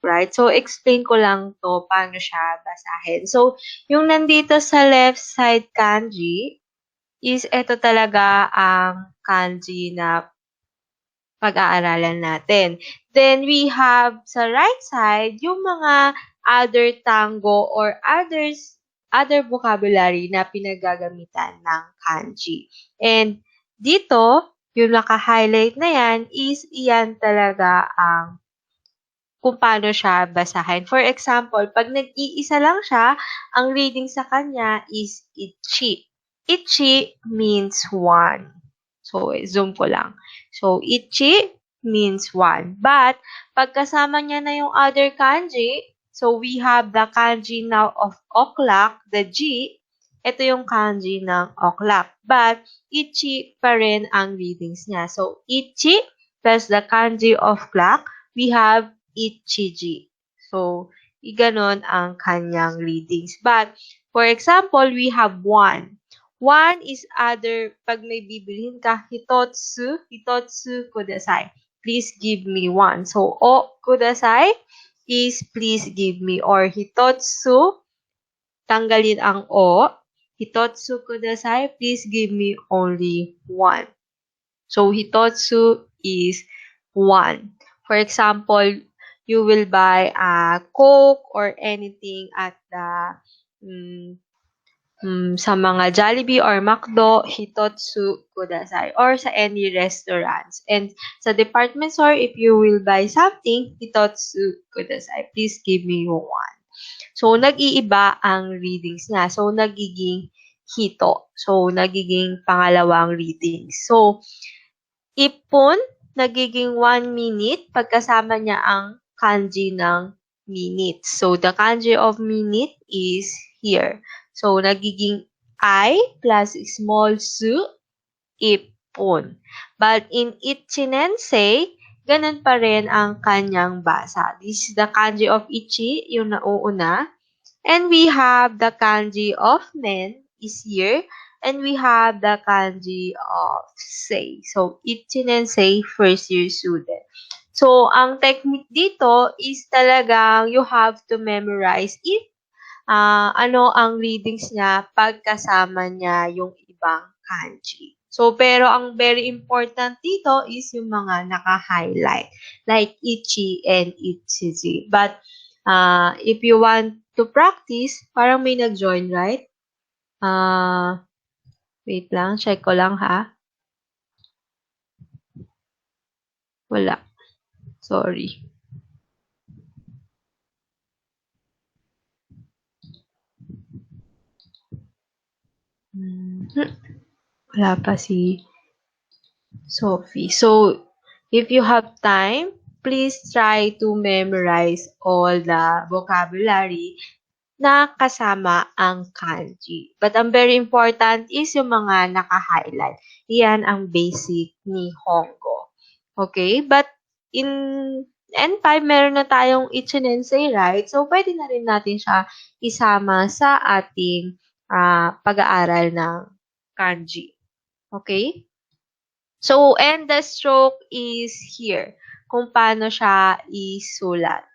right? So, explain ko lang to paano siya basahin. So, yung nandito sa left side kanji is ito talaga ang kanji na pag-aaralan natin. Then, we have sa right side, yung mga other tango or other vocabulary na pinagagamitan ng kanji. And dito, yung naka-highlight na yan is iyan talaga ang kung paano siya basahin. For example, pag nag-iisa lang siya, ang reading sa kanya is ichi. Ichi means one. So, zoom ko lang. So, ichi means one. But, pagkasama niya na yung other kanji, so we have the kanji now of o'clock, the G. Ito yung kanji ng o'clock. But, ichi pa rin ang readings niya. So, ichi plus the kanji of clock, we have ichiji. So, ganon ang kanyang readings. But, for example, we have one. One is other, pag may bibilhin ka, hitotsu kudasai. Please give me one. So, o kudasai is please give me. Or hitotsu, tanggalin ang o. Hitotsu kudasai, please give me only one. So, hitotsu is one. For example, you will buy a Coke or anything at the sa mga Jollibee or McDo, hitotsu kudasai. Or sa any restaurants. And sa department store, if you will buy something, hitotsu kudasai. Please give me one. So, nag-iiba ang readings niya. So, nagiging hito. So, nagiging pangalawang reading. So, ipon, nagiging 1 minute pagkasama niya ang kanji ng minute. So, the kanji of minute is here. So, nagiging I plus small su, ipon. But in ichinensei, ganun pa rin ang kanyang basa. This is the kanji of ichi, yung nauuna. And we have the kanji of nen is here. And we have the kanji of sei. So, ichinensei, first year student. So, ang technique dito is talagang you have to memorize if ano ang readings niya pagkasama niya yung ibang kanji. So, pero ang very important dito is yung mga naka-highlight, like ichi and ichiji. But, if you want to practice, parang may nag-join, right? Wait lang, check ko lang ha. Wala. Sorry. Wala pa si Sophie. So, if you have time, please try to memorize all the vocabulary na kasama ang kanji. But ang very important is yung mga naka-highlight. Iyan ang basic ni Nihongo. Okay? But in N5, meron na tayong ichinensei, right? So, pwede na rin natin siya isama sa ating pag-aaral ng kanji. Okay? So, and the stroke is here. Kung paano siya isulat.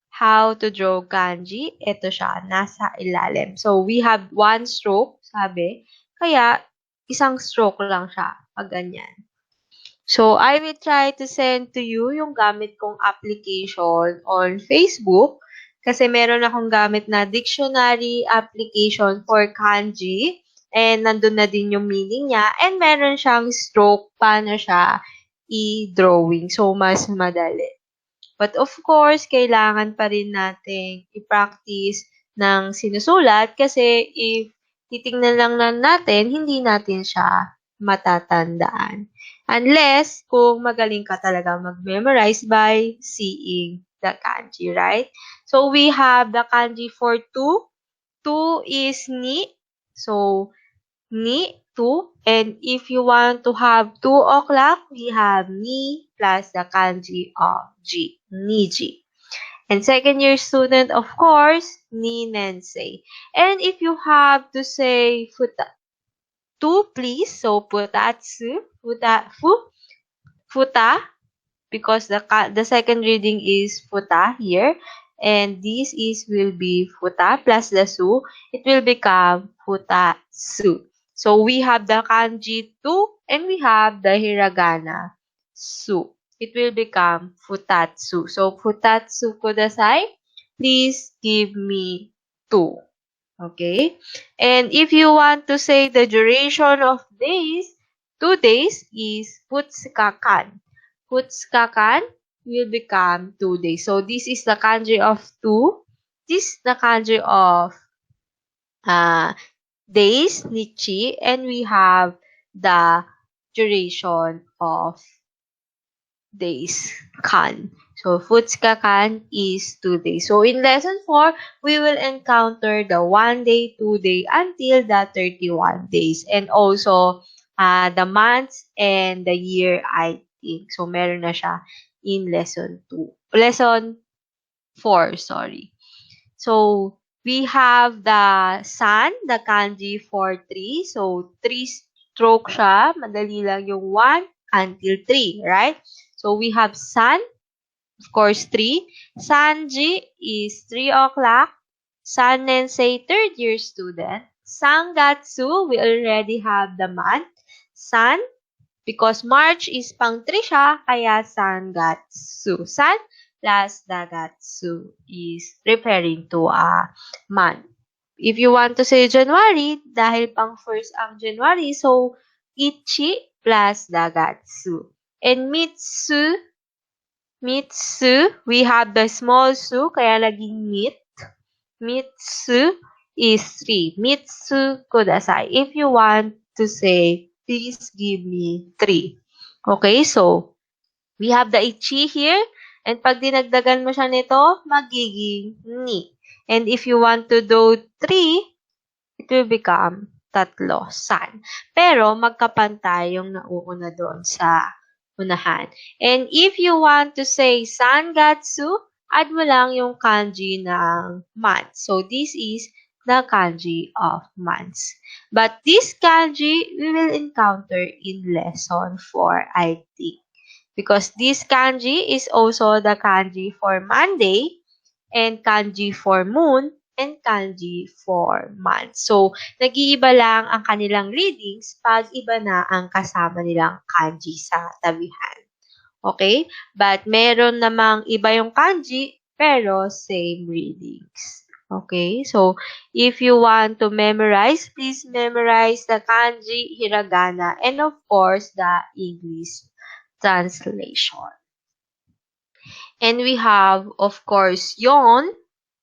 How to draw kanji. Ito siya, nasa ilalim. So, we have one stroke, sabi. Kaya, isang stroke lang siya. Pag ganyan. So, I will try to send to you yung gamit kong application on Facebook. Kasi meron akong gamit na dictionary application for kanji. And nandun na din yung meaning niya. And meron siyang stroke, paano siya i-drawing. So, mas madali. But of course, kailangan pa rin nating i-practice ng sinusulat kasi if titingnan lang natin, hindi natin siya matatandaan. Unless kung magaling ka talaga mag-memorize by seeing the kanji, right? So, we have the kanji for 2. 2 is ni. So, ni, 2. And if you want to have 2 o'clock, we have ni plus the kanji of G, niji. And second year student, of course, ni nensei. And if you have to say futa, 2, please. So, futa, futa, because the second reading is futa here, and this is will be futa plus the su. It will become futatsu. So we have the kanji tu and we have the hiragana su. It will become futatsu. So futatsu kudasai. Please give me two. Okay? And if you want to say the duration of days, 2 days is futsukakan. Futsukakan will become 2 days. So this is the kanji of two. This is the kanji of days, nichi, and we have the duration of days, kan. So, futsukakan is 2 days. So, in lesson 4, we will encounter the 1 day, 2 day, until the 31 days. And also, the months and the year, I think. So, meron na siya in lesson 2. Lesson 4, sorry. So, we have the sun, the kanji for 3. So, 3 stroke siya. Madali lang yung 1 until 3, right? So, we have sun, of course, 3. Sanji is 3 o'clock. Sannensei, third year student. Sangatsu, we already have the month. San, because March is pang 3 siya, kaya Sangatsu. San plus Dagatsu is referring to a month. If you want to say January, dahil pang first ang January, so Ichi plus Dagatsu. And Mitsu, we have the small su, kaya naging mit. Mitsu is 3. Mitsu kudasai. If you want to say, please give me 3. Okay, so we have the ichi here. And pag dinagdagan mo siya nito, magiging ni. And if you want to do 3, it will become tatlo, san. Pero magkapantay yung nauuna doon sa unahan. And if you want to say sangatsu, add mo lang yung kanji ng month. So this is the kanji of months. But this kanji we will encounter in lesson 4, I think. Because this kanji is also the kanji for Monday, and kanji for moon, and kanji for month. So, nag-iiba lang ang kanilang readings pag iba na ang kasama nilang kanji sa tabihan. Okay? But meron namang iba yung kanji, pero same readings. Okay? So, if you want to memorize, please memorize the kanji, hiragana, and of course, the English translation. And we have, of course, yon.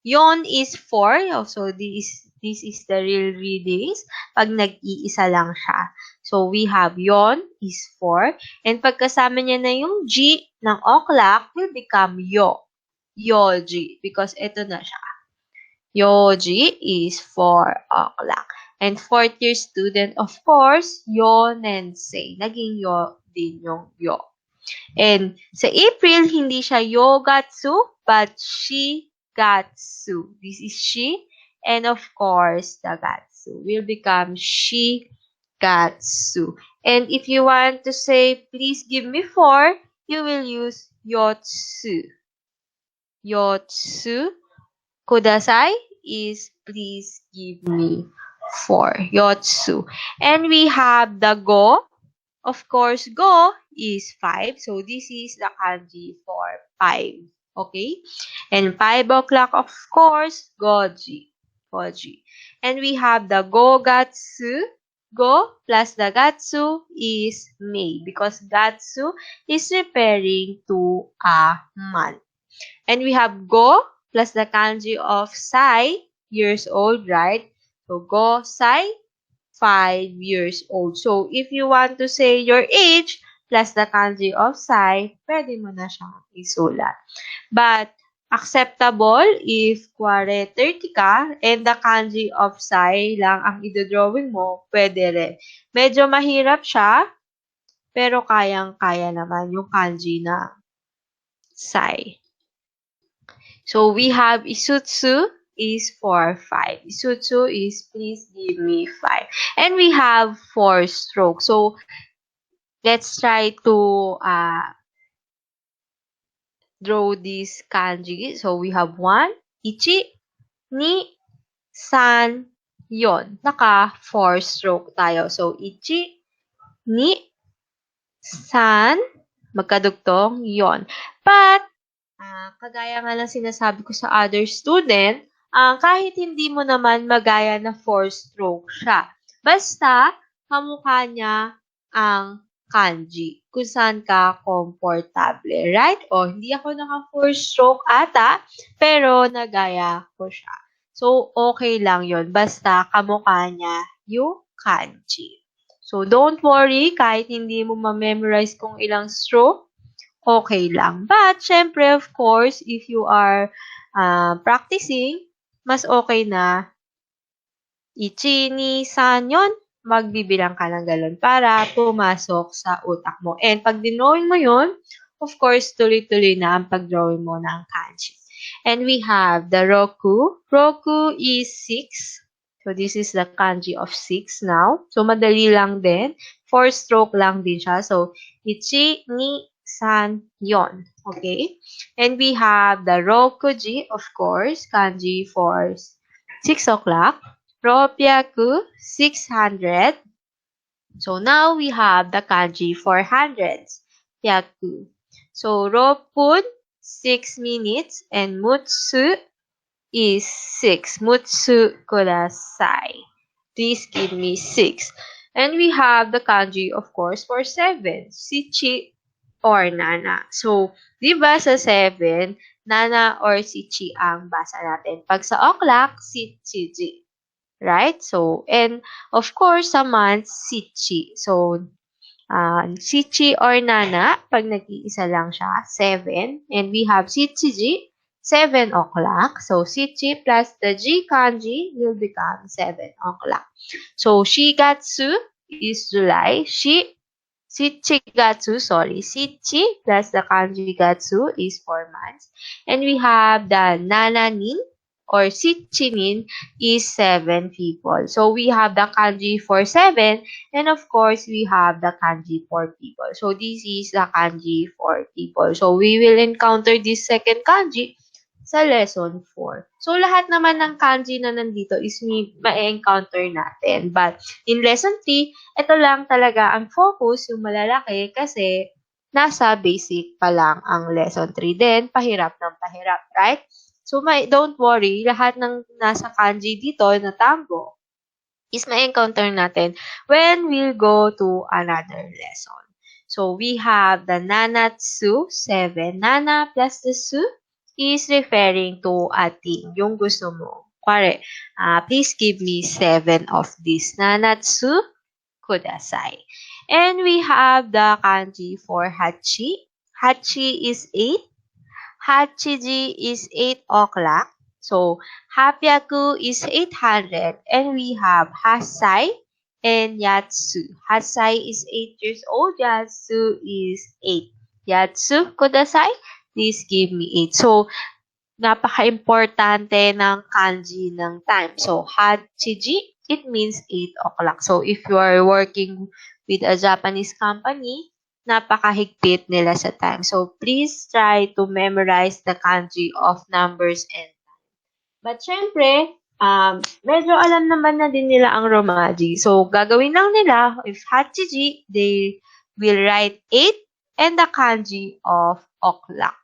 Yon is 4. So, this is the real readings. Pag nag-iisa lang siya. So, we have yon is 4. And pagkasama niya na yung G ng o'clock will become yo. Yoji. Because ito na siya. Yoji is 4 o'clock. And fourth year student, of course, yonensei. Naging yo din yung yo. And sa April, hindi siya yogatsu, but shigatsu. This is shi. And of course, dagatsu will become shigatsu. And if you want to say, please give me 4, you will use yotsu. Yotsu kudasai is please give me 4. Yotsu. And we have the go. Of course, go is 5. So, this is the kanji for 5. Okay? And 5 o'clock, of course, goji. Goji. And we have the gogatsu. Go plus the gatsu is May. Because gatsu is referring to a month. And we have go plus the kanji of sai, years old, right? So, go sai, 5 years old. So, if you want to say your age plus the kanji of sai, pwede mo na siyang isulat. But, acceptable if kuwari 30 ka and the kanji of sai lang ang idodrawing mo, pwede rin. Medyo mahirap siya, pero kayang-kaya naman yung kanji na sai. So, we have isutsu is for 5. Isutsu is please give me 5. And we have 4 strokes. So, let's try to draw this kanji. So, we have 1, ichi, ni, san, yon. Naka 4 stroke tayo. So, ichi, ni, san, magkadugtong, yon. But, kagaya nga lang sinasabi ko sa other student, kahit hindi mo naman magaya na 4 stroke siya. Basta, kamukha niya ang kanji. Kung saan ka komportable, right? O, hindi ako naka 4 stroke ata, pero nagaya ko siya. So, okay lang yon. Basta, kamukha niya yung kanji. So, don't worry, kahit hindi mo ma-memorize kung ilang stroke, okay lang. But, syempre, of course, if you are practicing, mas okay na ichi, ni, san, yon, magbibilang ka ng galon para pumasok sa utak mo. And pag dinrawing mo yon, of course, tuloy-tuloy na ang pag-drawing mo ng kanji. And we have the roku. Roku is 6. So, this is the kanji of 6 now. So, madali lang din. 4 stroke lang din siya. So, ichi, ni, san, yon. Okay? And we have the rokuji, of course, kanji for 6 o'clock. Ropyaku, 600. So, now we have the kanji for hundreds. Pyaku. So, ropun, 6 minutes. And mutsu is 6. Mutsu kudasai. Please give me 6. And we have the kanji, of course, for 7. Shichi or nana. So, di ba sa 7, nana or shichi ang basa natin. Pag sa o'clock, shichiji. Right? So, and of course, sa month, shichi. So, shichi or nana, pag nag-iisa lang siya, 7. And we have shichiji, 7 o'clock. So, shichi plus the G kanji will become 7 o'clock. So, shigatsu is July. Shichigatsu plus the kanji gatsu is 4 months. And we have the nananin or shichinin is 7 people. So, we have the kanji for 7 and of course, we have the kanji for people. So, this is the kanji for people. So, we will encounter this second kanji sa lesson 4. So, lahat naman ng kanji na nandito is ma-encounter natin. But, in lesson 3, ito lang talaga ang focus, yung malalaki, kasi nasa basic pa lang ang lesson 3. Then, pahirap ng pahirap, right? So, don't worry, lahat ng nasa kanji dito na tango is ma-encounter natin when we'll go to another lesson. So, we have the nanatsu, 7. Nana plus the su is referring to ating, yung gusto mo. Pare, please give me 7 of this. Nanatsu kudasai. And we have the kanji for hachi. Hachi is 8. Hachiji is 8 o'clock. So, hapyaku is 800. And we have hasai and yatsu. Hasai is 8 years old. Yatsu is 8. Yatsu kudasai. Please give me 8. So, napaka-importante ng kanji ng time. So, hachiji, it means 8 o'clock. So, if you are working with a Japanese company, napakahigpit nila sa time. So, please try to memorize the kanji of numbers and time. But, syempre, medyo alam naman na din nila ang romaji. So, gagawin lang nila, if hachiji, they will write 8 and the kanji of o'clock.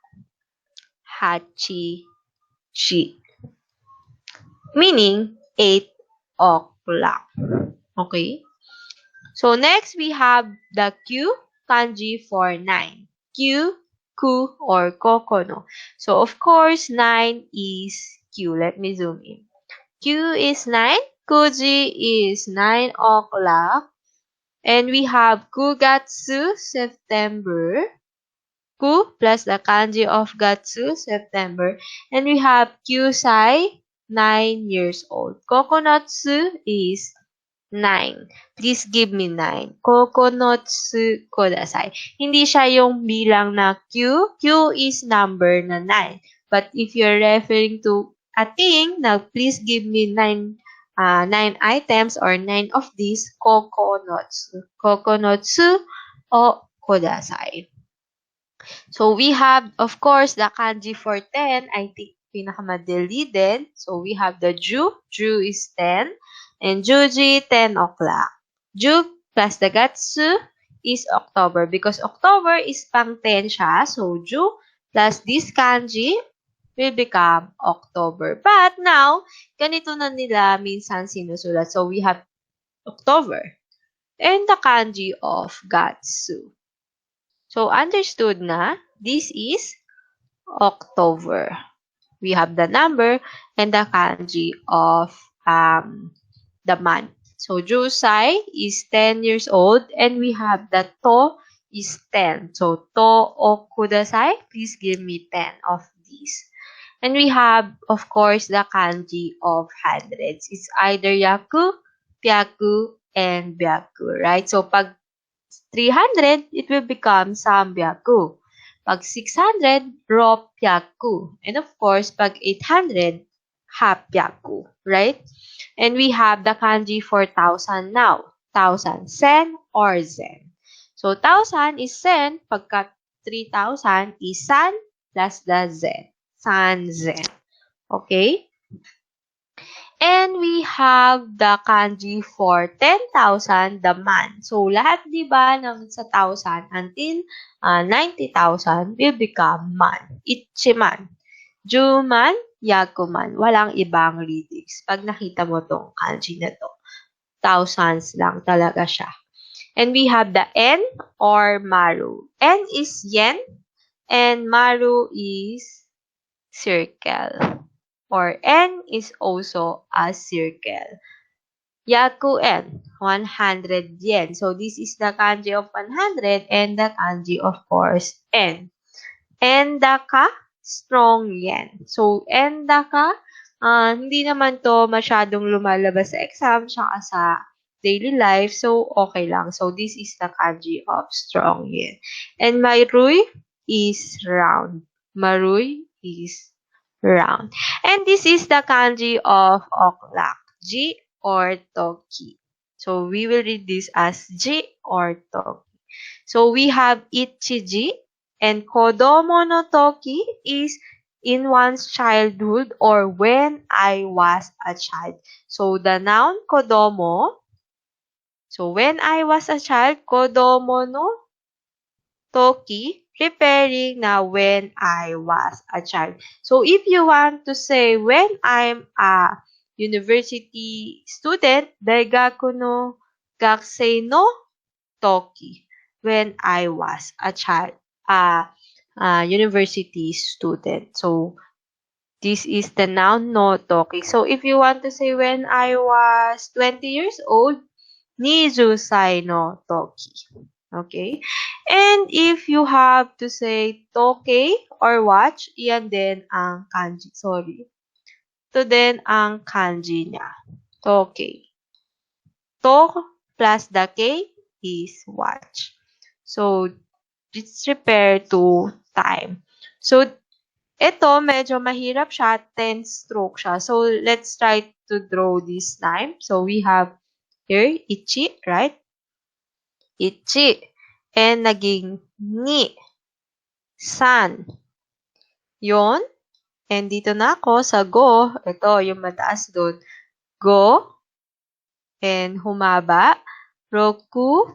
Hachi-chi. Meaning, 8 o'clock. Okay? So, next, we have the Q kanji for 9. Q, ku, or kokono. So, of course, 9 is Q. Let me zoom in. Q is 9. Kuji is 9 o'clock. And we have kugatsu, September. Ku plus the kanji of gatsu, September. And we have kyusai, 9 years old. Kokonotsu is 9. Please give me 9. Kokonotsu kudasai. Hindi siya yung bilang na Q. Q is number na 9. But if you're referring to a thing, now please give me 9 items or 9 of these kokonotsu. Kokonotsu o kudasai. So we have, of course, the kanji for 10. I think pinakamadali din. So we have the Ju. Ju is 10. And Juji, 10 o'clock. Ju plus the Gatsu is October. Because October is pang 10 siya. So Ju plus this kanji will become October. But now, ganito na nila minsan sinusulat. So we have October and the kanji of Gatsu. So understood na, this is October. We have the number and the kanji of the month. So Jusai is 10 years old and we have the to is 10. So to o kudasai, please give me 10 of these. And we have, of course, the kanji of hundreds. It's either yaku, pyaku, and byaku, right? So pag 300, it will become sambyaku. Pag 600, ropyaku. And of course, pag 800, hapyaku, right? And we have the kanji for 1,000 now. 1,000, sen or zen. So 1,000 is sen, pagka 3,000 is san plus the zen. San zen. Okay? And we have the kanji for 10,000, the man. So, lahat, di ba, ng sa 1,000 until 90,000 will become man. Ichiman. Juman, Yakuman. Walang ibang readings. Pag nakita mo tong kanji na to, thousands lang talaga siya. And we have the N or Maru. N is yen, and Maru is circle. Or N is also a circle. Yaku N, 100 yen. So, this is the kanji of 100 and the kanji, of course, N. Endaka, strong yen. So, endaka, hindi naman to masyadong lumalabas sa exam tsaka sa daily life. So, okay lang. So, this is the kanji of strong yen. And Marui is round. Marui is round. And this is the kanji of oklak, Ji or Toki. So we will read this as Ji or Toki. So we have Ichiji and Kodomo no Toki is in one's childhood or when I was a child. So the noun Kodomo. So when I was a child, Kodomo no Toki, preparing na when I was a child. So, if you want to say when I'm a university student, daigaku no gakusei no toki. When I was a child, a university student. So, this is the noun no toki. So, if you want to say when I was 20 years old, 20歳 no toki. Okay? And if you have to say toke or watch, yan din ang kanji. Sorry. Ito din ang kanji niya. Toke. To plus the K is watch. So, it's refer to time. So, ito medyo mahirap siya. 10 stroke siya. So, let's try to draw this time. So, we have here, ichi, right? Ichi. And naging ni. San. Yon. And dito na ako sa go. Ito, yung mataas doon. Go. And humaba. Roku.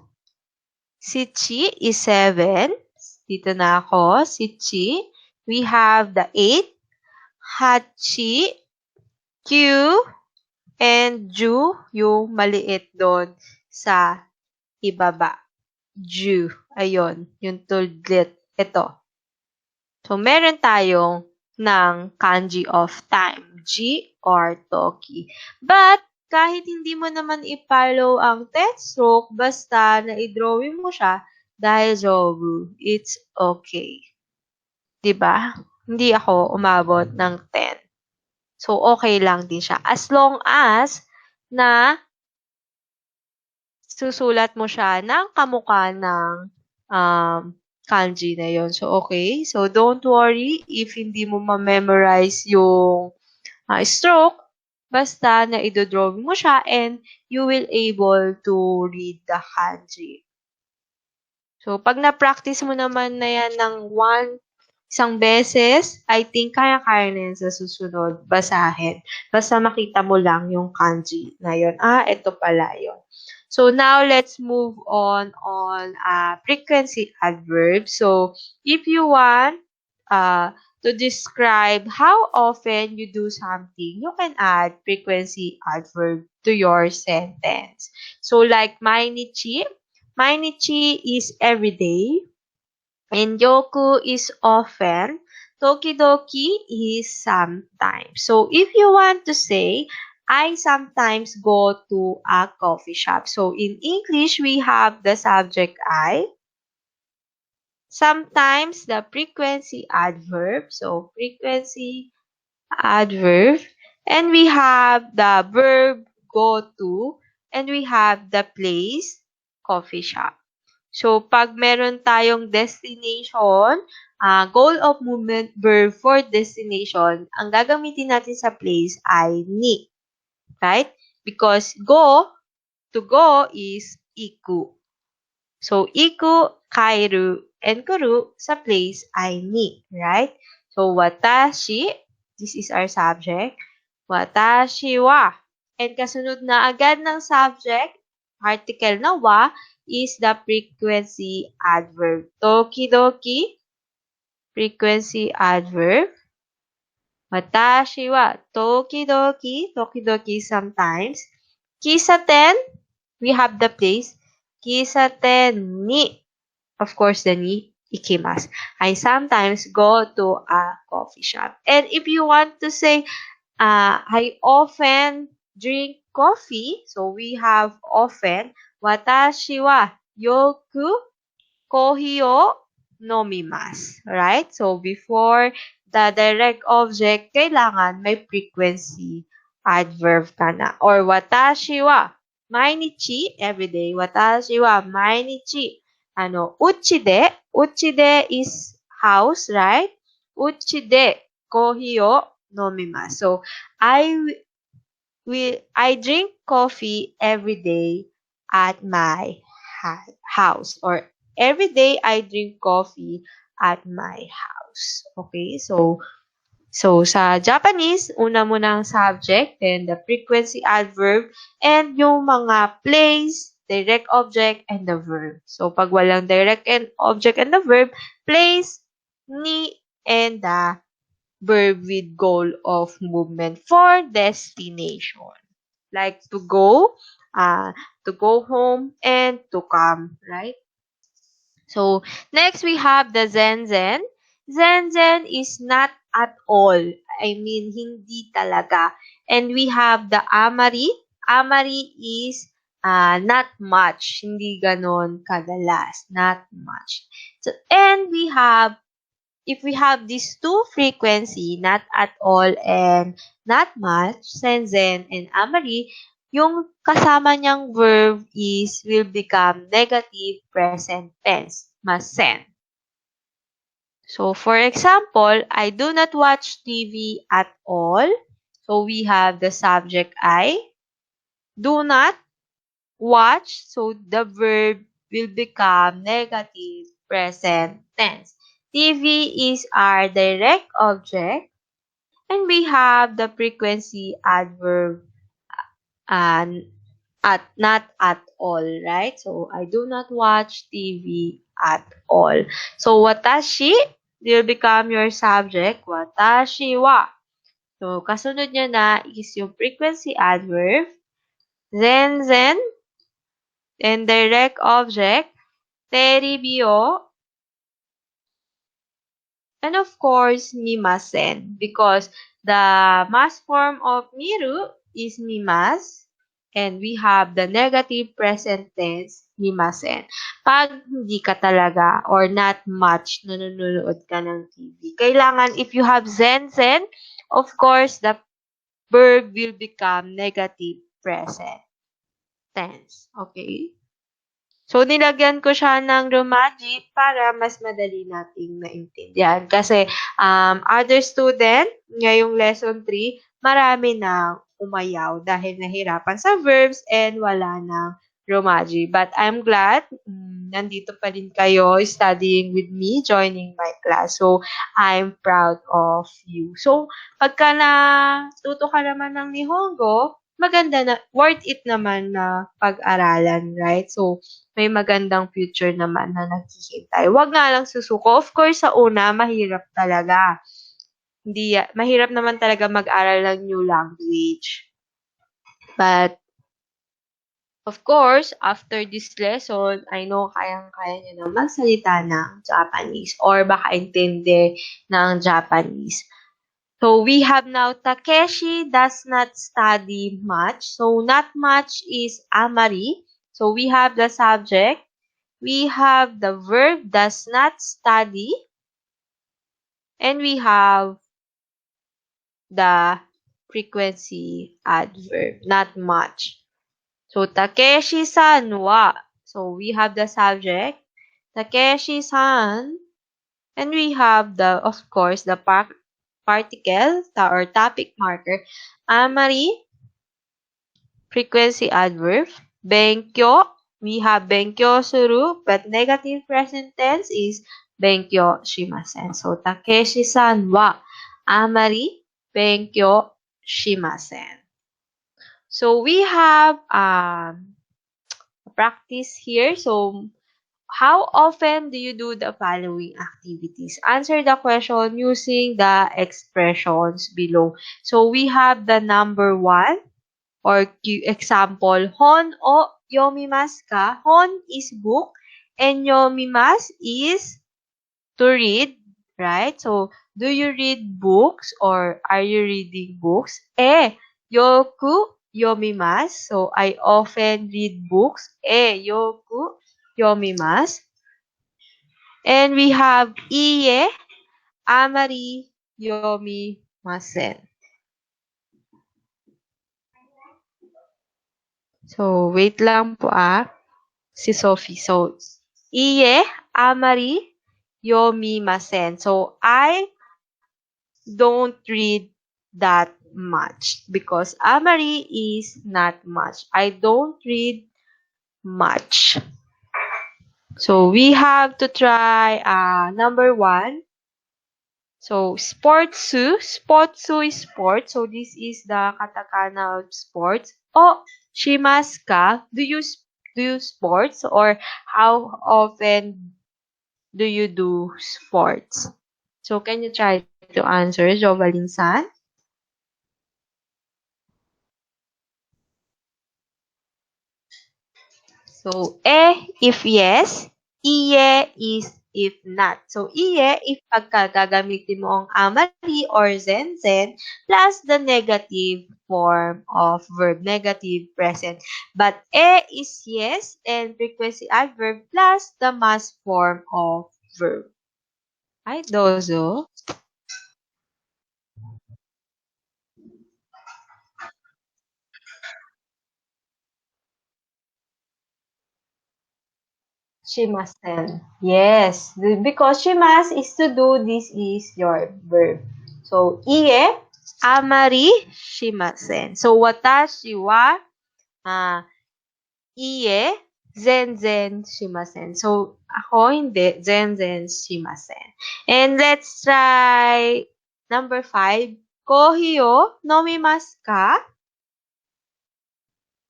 Sichi is 7. Dito na ako. Sichi. We have the 8. Hachi. Q. And Ju. Yung maliit doon sa ibaba. Ju. Ayun. Yung tulglit. Ito. So, meron tayong ng kanji of time. Ji or toki. But, kahit hindi mo naman i-follow ang 10 stroke, basta na-drawing mo siya dahil jobu, it's okay. Diba? Hindi ako umabot ng 10. So, okay lang din siya. As long as na susulat mo siya ng kamukha ng kanji na yon. So, okay. So, don't worry if hindi mo ma-memorize yung stroke. Basta na i-drawing mo siya and you will able to read the kanji. So, pag na-practice mo naman na yan ng isang beses, I think kaya-kaya na yan sa susunod basahin. Basta makita mo lang yung kanji na yun. Ito pala yun. So, now let's move on frequency adverb. So, if you want to describe how often you do something, you can add frequency adverb to your sentence. So, like mainichi. Mainichi is every day. And yoku is often. Tokidoki is sometimes. So, if you want to say, I sometimes go to a coffee shop. So, in English, we have the subject I. Sometimes the frequency adverb. So, frequency adverb. And we have the verb go to. And we have the place, coffee shop. So, pag meron tayong destination, goal of movement, verb for destination, ang gagamitin natin sa place ay ni. Right? Because to go is iku. So, iku, kairu, and kuru sa place ay ni. Right? So, watashi, this is our subject. Watashi wa. And kasunod na agad ng subject, article na wa, is the frequency adverb. Tokidoki, frequency adverb. Watashi wa tokidoki, tokidoki sometimes. Kisaten, we have the place. Kisaten ni, of course the ni, ikimasu. I sometimes go to a coffee shop. And if you want to say, I often drink coffee, so we have often. Watashi wa yoku kohi o nomimasu. Right? So, before the direct object, kailangan may frequency adverb ka na. Or watashi wa mainichi, everyday. Watashi wa mainichi. Uchide is house, right? Uchide kohi o nomimasu. So, I drink coffee every day at my house, or every day I drink coffee at my house. Okay, so sa Japanese, una mo ng subject, then the frequency adverb, and yung mga place, direct object, and the verb. So pag walang direct and object and the verb, place, ni, and the verb with goal of movement for destination. Like to go home, and to come, right? So, next we have the zen-zen. Zen-zen is not at all. I mean, hindi talaga. And we have the amari. Amari is not much. Hindi ganon kadalas. Not much. So, and if we have these two frequency, not at all and not much, zen-zen and amari, yung kasama niyang verb will become negative present tense, masen. So, for example, I do not watch TV at all. So, we have the subject I. Do not watch. So, the verb will become negative present tense. TV is our direct object, and we have the frequency adverb not at all, right? So, I do not watch TV at all. So, watashi will become your subject. Watashi wa. So, kasunod niya na is yung frequency adverb. Zen-zen and direct object. Terebi o. And of course, mimasen, because the mass form of miru is mimas, and we have the negative present tense, mimasen. Pag hindi ka talaga or not much nanonood ka ng TV, kailangan if you have zen-zen, of course, the verb will become negative present tense. Okay? So, nilagyan ko siya ng romaji para mas madali nating maintindihan. Kasi, other student, ngayong lesson 3, marami na umayaw dahil nahirapan sa verbs and wala ng Romaji. But I'm glad nandito pa rin kayo studying with me, joining my class. So, I'm proud of you. So, pagka natuto ka naman ng Nihongo, maganda na, worth it naman na pag-aralan, right? So, may magandang future naman na naghihintay. Huwag nga lang susuko. Of course, sa una, mahirap talaga. Mahirap naman talaga mag-aral ng new language. But, of course, after this lesson, I know kayang-kaya nyo na magsalita ng Japanese or baka intindi ng Japanese. So, we have now Takeshi does not study much. So, not much is amari. So, we have the subject. We have the verb does not study. And we have the frequency adverb, not much. So, Takeshi-san wa. So, we have the subject, Takeshi-san. And we have of course, the particle or topic marker, amari, frequency adverb, benkyo. We have benkyo suru, but negative present tense is benkyo shimasen. So, Takeshi-san wa amari benkyo shimasen. So, we have practice here. So, how often do you do the following activities? Answer the question using the expressions below. So, we have the number 1 or example, hon o yomimasu ka? Hon is book and yomimasu is to read, right? So, do you read books or are you reading books? Yoku yomimasu. So, I often read books. Yoku yomimasu. And we have iye, amari yomimasen. So, wait lang po si Sophie. So, iye, amari yomimasen. So, I don't read that much because amari is not much. I don't read much. So, we have to try number 1. So, sportsu. Sportsu is sport. So, this is the katakana of sports. O shimasu ka? Do you sports or how often do you do sports? So, can you try to answer, Jovalin-san? So, if yes, iye is if not. So, iye, if gagamitin mo ang amari or zen-zen plus the negative form of verb, negative present. But is yes and frequency adverb plus the must form of verb. Ay, dozo. Shimasen. Yes, because shimas is to do, this is your verb. So, iye, amari, shimasen. So, watashi wa, iye, zen shimasen. So, ako hindi, zen shimasen. And let's try number 5. Kohi o nomimasu ka?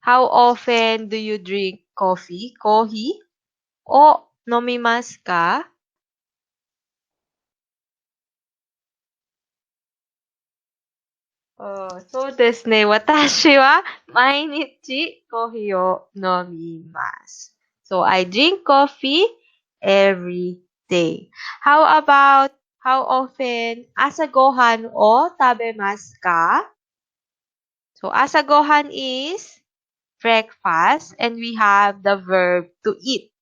How often do you drink coffee? Kohi o nomimasu ka?そうですね。私は毎日コーヒーを飲みます。So, I drink coffee every day. How about, how often, asagohan o tabemasu ka? So, asagohan is breakfast and we have the verb to eat.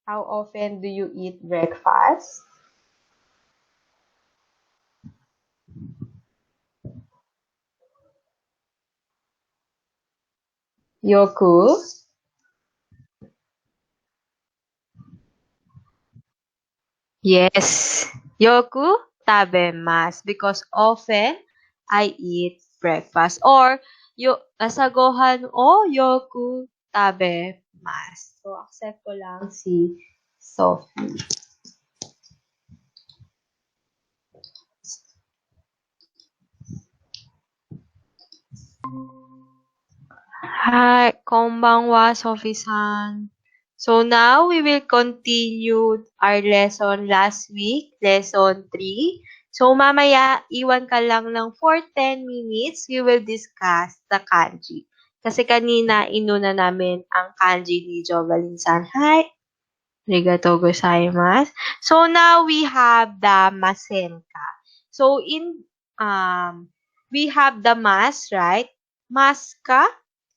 How often do you eat breakfast? Yoku? Yes. Yoku tabemasu because often I eat breakfast. Or Nasagohan o yoku tabemasu. So, accept ko lang si Sophie. Hi, konbanwa, Sophie-san. So now we will continue our lesson last week, lesson 3. So mamaya, iwan ka lang ng for 10 minutes, we will discuss the kanji. Kasi kanina, inuna namin ang kanji ni Jovelyn-san. Hi! Arigatou gozaimasu. So now we have the masenka. So we have the mas, right? Maska.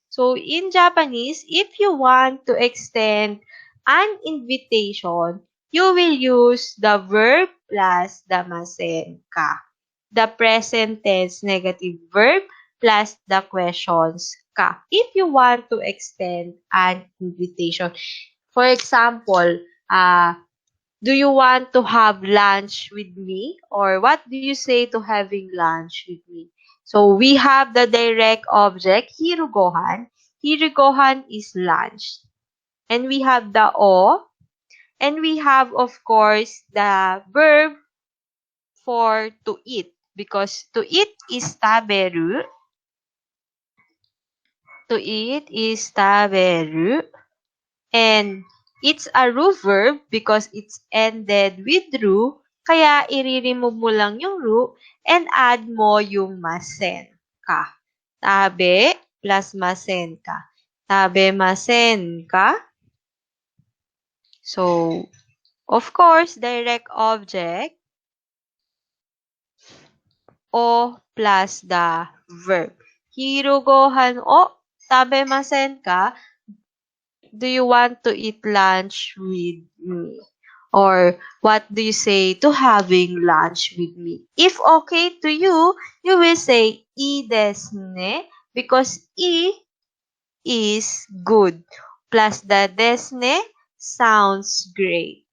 So in Japanese, if you want to extend an invitation, you will use the verb plus the masenka. The present tense negative verb plus the questions ka. If you want to extend an invitation. For example, do you want to have lunch with me? Or what do you say to having lunch with me? So we have the direct object, hirugohan. Hirugohan is lunch. And we have the o. And we have, of course, the verb for to eat. Because to eat is taberu. To eat is taberu. And it's a ru verb because it's ended with ru. Kaya, i-remove mo lang yung ru and add mo yung masen ka. Tabe plus masen ka. Tabe masen ka. So, of course, direct object o plus the verb. Hirugohan o tabe masen ka. Do you want to eat lunch with me? Or what do you say to having lunch with me? If okay to you, you will say I desu ne because I is good. Plus the desu ne sounds great.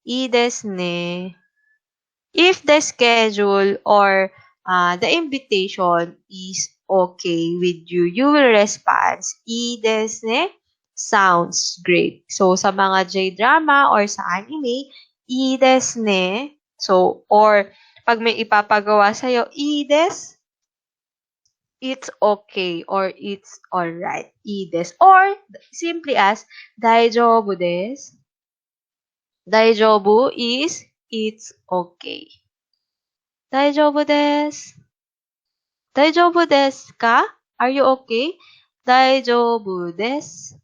I desu ne. If the schedule or the invitation is okay with you, you will respond, I desu ne sounds great. So, sa mga J-drama or sa anime, I desu ne. So, or pag may ipapagawa sa'yo, I desu, it's okay or it's alright. I desu. Or, simply as, daijoubu desu. Daijoubu is, it's okay. 大丈夫です。大丈夫ですか? Are you okay? 大丈夫です。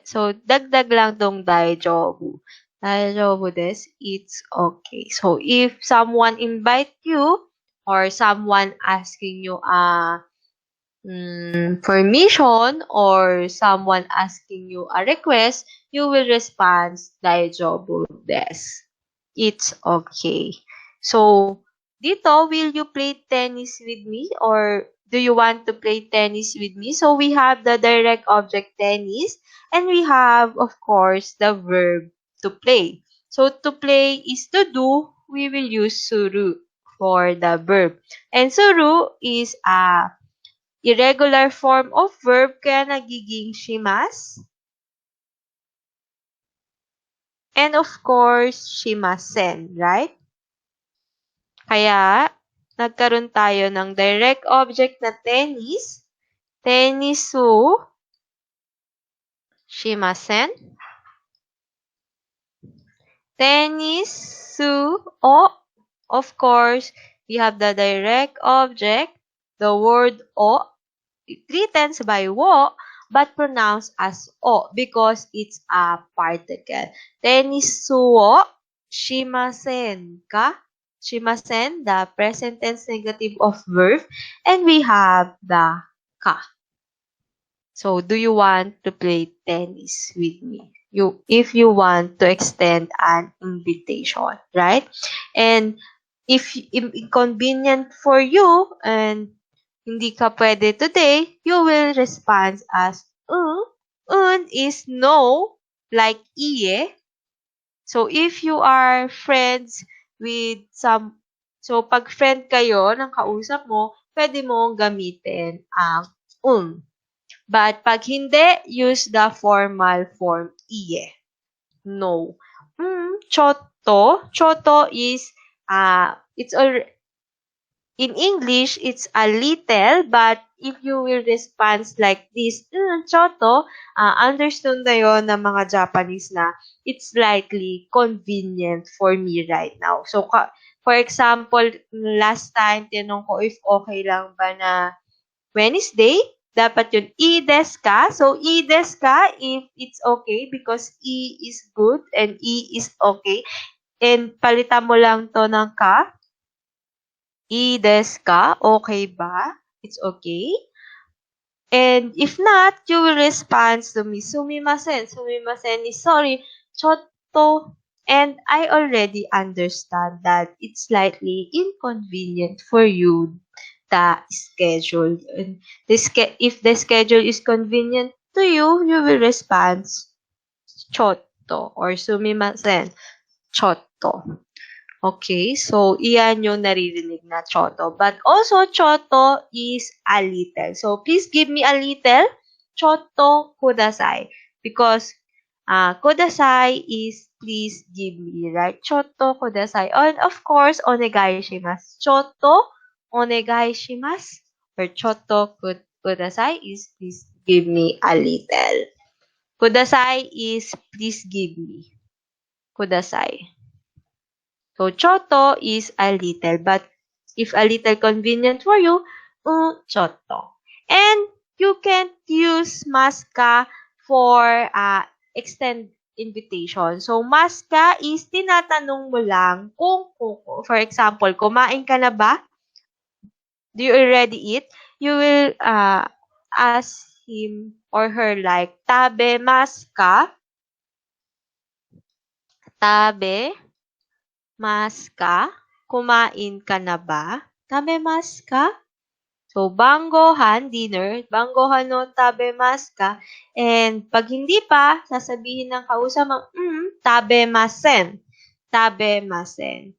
So, dagdag lang tong 大丈夫. 大丈夫です. It's okay. So, if someone invite you or someone asking you permission or someone asking you a request, you will respond 大丈夫です. It's okay. So, dito, will you play tennis with me? Or do you want to play tennis with me? So, we have the direct object tennis. And we have, of course, the verb to play. So, to play is to do. We will use suru for the verb. And suru is a irregular form of verb kaya nagiging shimasu. And, of course, shimasen, right? Kaya, nagkaroon tayo ng direct object na tennis. Tennisu shimasen. Tennisu o, of course, we have the direct object, the word o, written by wo, but pronounced as o because it's a particle. Tennisu o shimasen ka? Shimasen, the present tense negative of verb, and we have the ka. So, do you want to play tennis with me? If you want to extend an invitation, right? And if inconvenient for you and hindi ka pwede today, you will respond as is no, like iye. So, if you are friends with so pag friend kayo ng kausap mo, pwede mong gamitin ang But pag hindi, use the formal form iye. No. Choto. Choto is, it's in English, it's a little, but if you will respond like this, choto, understood na yon ng mga Japanese na it's slightly convenient for me right now. So, for example, last time, tinanong ko if okay lang ba na Wednesday, dapat yun, i desu ka? So, i desu ka if it's okay because i is good and i is okay. And palitan mo lang to ng ka. I desu ka? Okay ba? It's okay. And if not, you will respond to me, sumimasen. Sumimasen is sorry, chotto. And I already understand that it's slightly inconvenient for you, the schedule. And if the schedule is convenient to you, you will respond chotto or sumimasen, chotto. Okay, so iyan yung naririnig na choto. But also, choto is a little. So, please give me a little. Choto kudasai. Because kudasai is please give me, right? Choto kudasai. And of course, onegai shimasu. Choto onegai shimasu. Or choto kudasai is please give me a little. Kudasai is please give me. Kudasai. So, choto is a little, but if a little convenient for you, choto. And you can use maska for extend invitation. So, maska is tinatanong mo lang kung, for example, kumain ka na ba? Do you already eat? You will ask him or her like, tabe maska? Tabe maska? Kumain ka na ba? Tabemasu ka? So, banggohan, dinner, banggohan no tabemasu. And pag hindi pa, sasabihin ng kausap mo, tabemasen. Tabemasen.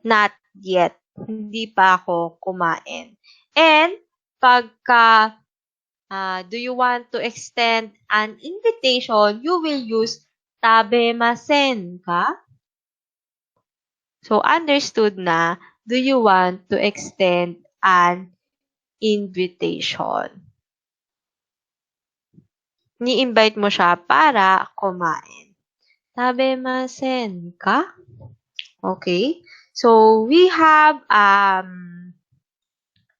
Not yet. Hindi pa ako kumain. And pagka do you want to extend an invitation, you will use tabemasen ka? So, understood na, do you want to extend an invitation? Ni-invite mo siya para kumain. Tabemasen ka? Okay. So, we have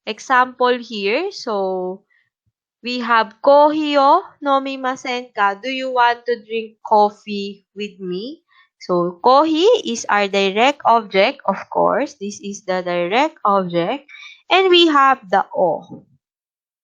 example here. So, we have kohiyo nomimasen ka? Do you want to drink coffee with me? So, kohi is our direct object, of course. This is the direct object. And we have the o.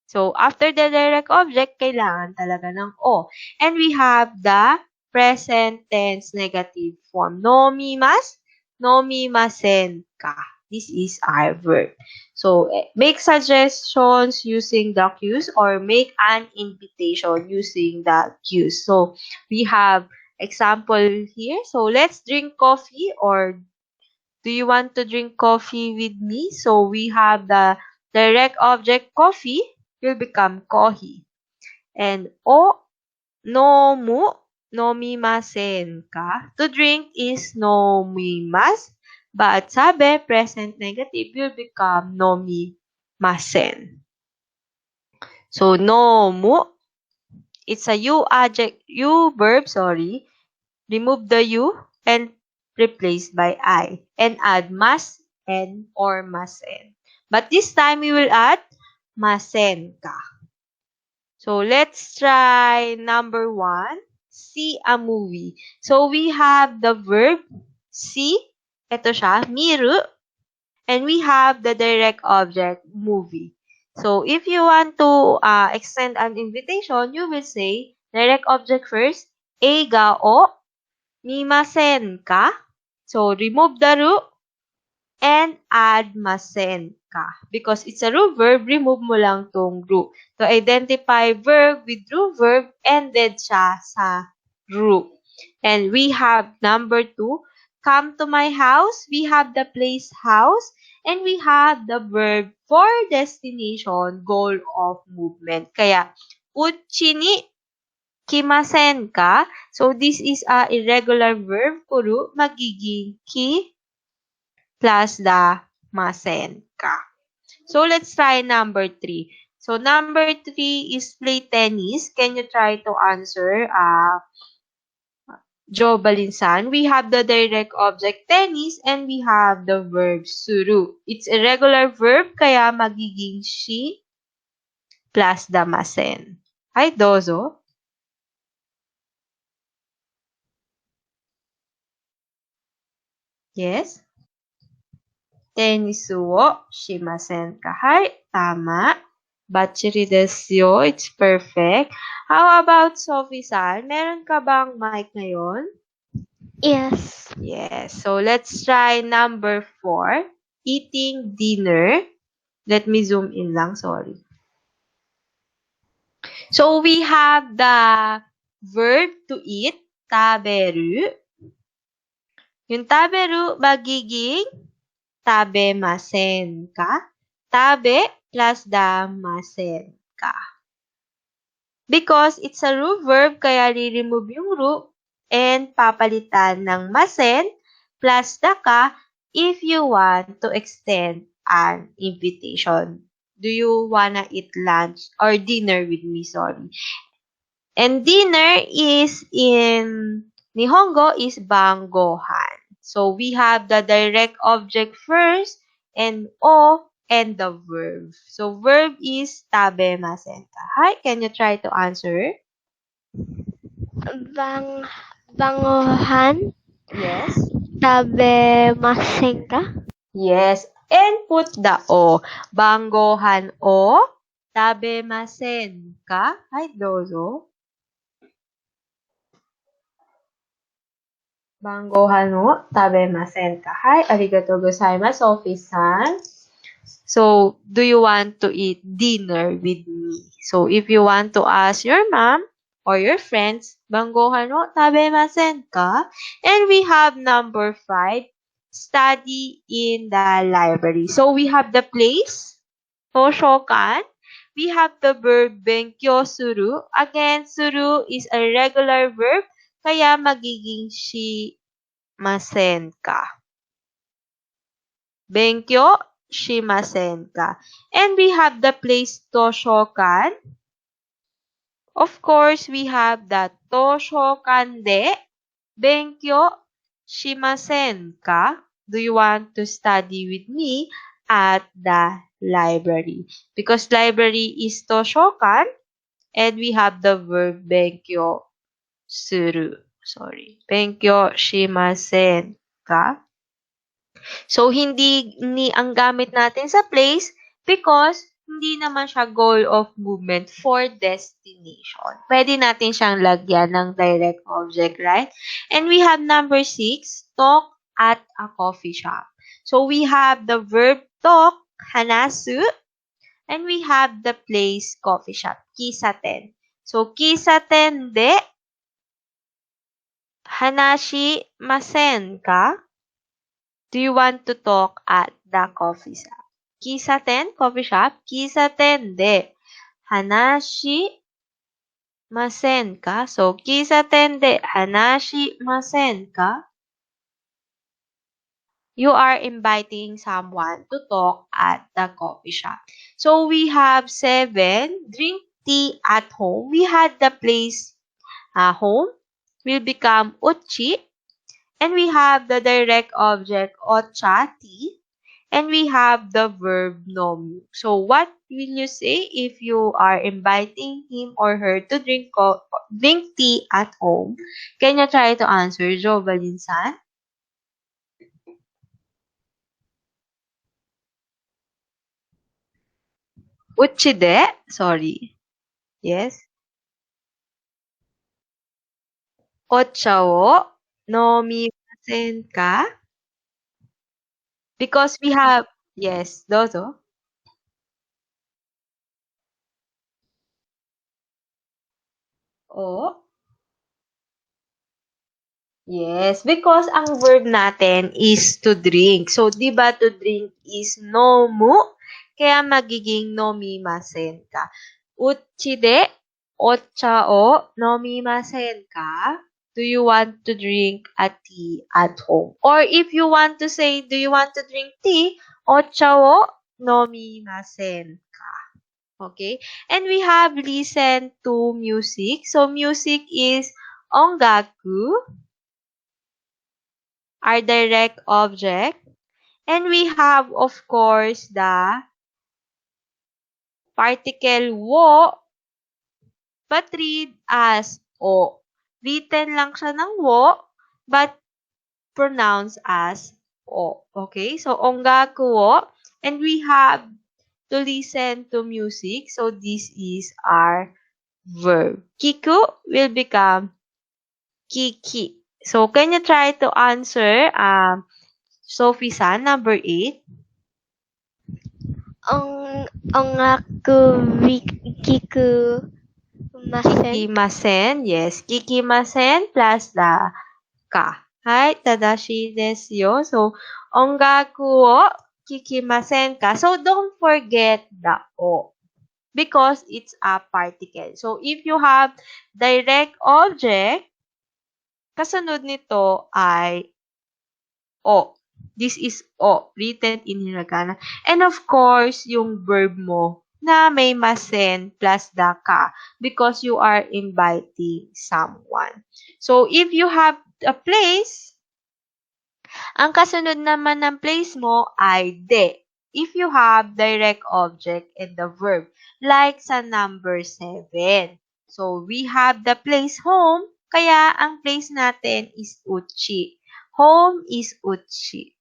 So, after the direct object, kailangan talaga ng o. And we have the present tense negative form. Nomimas, nomimasen ka. This is our verb. So, make suggestions using the cues or make an invitation using the cues. So, we have example here. So, let's drink coffee or do you want to drink coffee with me? So, we have the direct object coffee will become kohi. And o, nomu, nomimasen ka. To drink is nomimas. But sabi, present negative will become nomimasen. So, nomu, it's a you verb, remove the you and replace by I. And add mas and or masen. But this time, we will add masen ka. So, let's try number 1. See a movie. So, we have the verb see. Ito siya, miru. And we have the direct object, movie. So, if you want to extend an invitation, you will say, direct object first, eiga o mimasen ka? So, remove the ru and add masen ka. Because it's a ru verb, remove mo lang tong ru. To identify verb with ru verb, ended siya sa ru. And we have number 2, come to my house, we have the place house, and we have the verb for destination, goal of movement. Kaya, uchi ni kimasen ka? So, this is a irregular verb. Puro magiging ki plus the masen ka. So, let's try number 3. So, number 3 is play tennis. Can you try to answer, Jo Balinsan? We have the direct object tennis and we have the verb suru. It's a regular verb, kaya magiging shi plus the masen. Hi, Dozo. Yes? Tennis wo shimasen ka? Hi, tama. Bachiri desu yo. It's perfect. How about Sophie-san? Meron ka bang mic ngayon? Yes. Yes. So, let's try number 4. Eating dinner. Let me zoom in lang. Sorry. So, we have the verb to eat. Taberu. Yung taberu, magiging tabemasen ka. Tabe plus damasen ka. Because it's a ru verb, kaya re-remove yung ru and papalitan ng masen plus the ka if you want to extend an invitation. Do you wanna eat lunch or dinner with me? Sorry. And dinner is in Nihongo is banggohan. So we have the direct object first and o and the verb. So verb is tabemasen ka. Hi, can you try to answer? Bangohan Yes. tabemasen ka? Yes. And put the o. Banggohan o tabemasen ka. Hi, Dozo. Banggohan o tabemasen ka. Hi, arigatou gozaimasu, Sophie-san. So, do you want to eat dinner with me? So, if you want to ask your mom or your friends, banggohan o tabemasen ka? And we have number 5, study in the library. So, we have the place, toshokan. We have the verb benkyo suru. Again, suru is a regular verb, kaya magiging shimasen ka. Benkyo shimasen ka. And we have the place toshokan. Of course, we have the toshokan de benkyo shimasen ka. Do you want to study with me at the library? Because library is toshokan and we have the verb benkyo suru. Sorry. Benkyo shimasen ka. So, hindi ni ang gamit natin sa place because hindi naman siya goal of movement for destination. Pwede natin siyang lagyan ng direct object, right? And we have number 6, talk at a coffee shop. So, we have the verb talk, hanasu, and we have the place coffee shop, kisaten. So, kisaten de hanashi masen ka? Do you want to talk at the coffee shop? Kisaten, coffee shop. Kisaten de hanashi masen ka? So, kisaten de hanashi masen ka? You are inviting someone to talk at the coffee shop. So, we have 7, drink tea at home. We had the place home will become uchi. And we have the direct object ocha, tea. And we have the verb nomu. So, what will you say if you are inviting him or her to drink tea at home? Can you try to answer, Jo Balinsan? Uchide? Sorry. Yes. Ocha wo nomimasen ka? Because we have, yes, dozo. O. Yes, because ang verb natin is to drink. So, di ba to drink is nomu? Kaya magiging nomimasen ka. Uchide, ocha o nomimasen ka? Do you want to drink a tea at home? Or if you want to say, do you want to drink tea? Ocha o nomimasen ka? Okay? And we have listen to music. So, music is ongaku, our direct object. And we have, of course, the particle wo, but read as o. Written lang siya ng wo, but pronounced as o. Okay? So, ongaku wo. And we have to listen to music. So, this is our verb. Kiku will become kiki. So, can you try to answer Sophie-san, number 8? Ongaku kiku masen. Kikimasen. Yes, kikimasen plus the ka. Hai, tadashi desu yo. So, ongaku wo kikimasen ka. So, don't forget the o because it's a particle. So, if you have direct object, kasunod nito ay o. This is o, written in hiragana. And of course, yung verb mo na may masen plus the ka because you are inviting someone. So, if you have a place, ang kasunod naman ng place mo ay de. If you have direct object and the verb, like sa number 7. So, we have the place home, kaya ang place natin is uchi. Home is uchi.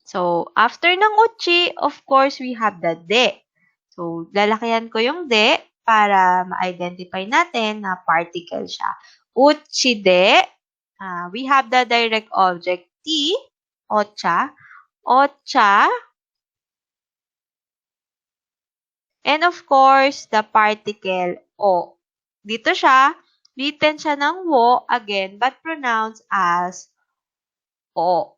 So, after ng uchi, of course, we have the de. So, lalakihan ko yung de para ma-identify natin na particle siya. Uchi de. We have the direct object ti, ocha. Ocha. And of course, the particle o. Dito siya, written siya ng wo again, but pronounced as o.